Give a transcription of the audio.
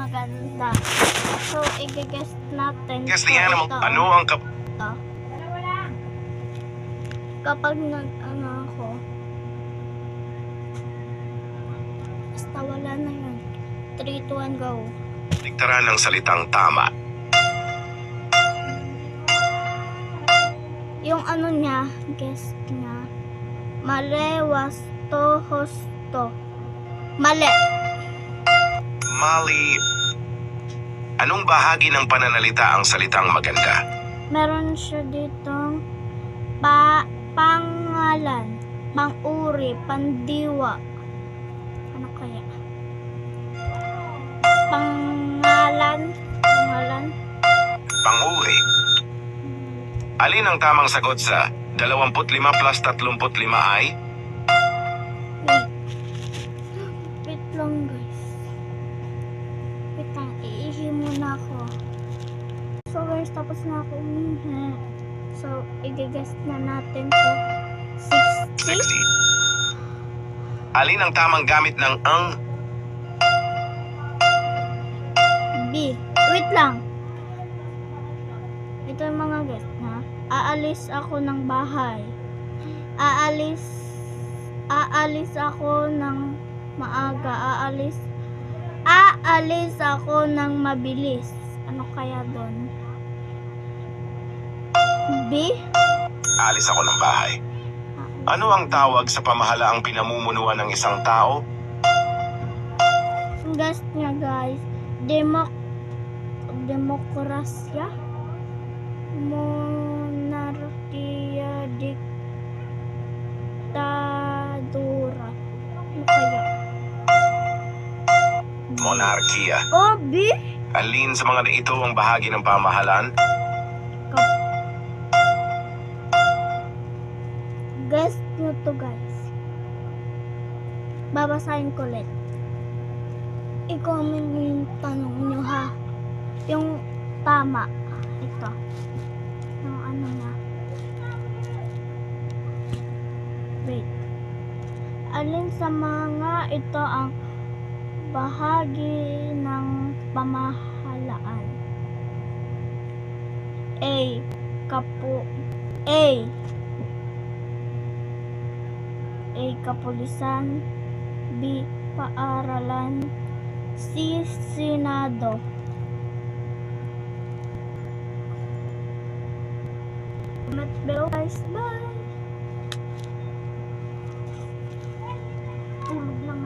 maganda. So, i-guess natin. Guess the animal. Ito. Ano ang Ito. Kapag nag-ano ako, basta wala na yun. 3, 2, 1, go. kabaliktaran ng salitang tama? Yung ano niya, guess niya. Mali, wasto, hosto. Mali. Mali. Anong bahagi ng pananalita ang salitang maganda? Meron siya ditong pangalan, pang-uri, pandiwa. Ano kaya? Pangalan. Panguri. Alin ang tamang sagot sa 25 plus 35 ay? Wait lang guys. Wait lang, iihi muna ako. So guys, tapos na ako umihi. So, i-guess na natin to. 60? 60. Alin ang tamang gamit ng ang? B. Wait lang. Ito yung mga guess na. Aalis ako ng bahay. Aalis ako ng maaga. Aalis ako ng mabilis. Ano kaya doon? B? Alis ako ng bahay. Ano ang tawag sa pamahalaang pinamumunuan ng isang tao? Guess niya guys. Demokrasya? Monarkiya, diktadura. Ano kaya? Monarkiya. O, B? Alin sa mga ito ang bahagi ng pamahalaan? Guess nyo to guys. Babasahin ko ulit. I-comment nyo yung tanong nyo ha. Yung tama. Ito. Yung ano na. Wait. Alin sa mga ito ang bahagi ng pamahalaan? A. Kapulisan. B. Paaralan. C. Senado. Comment below guys. Bye! Tulog lang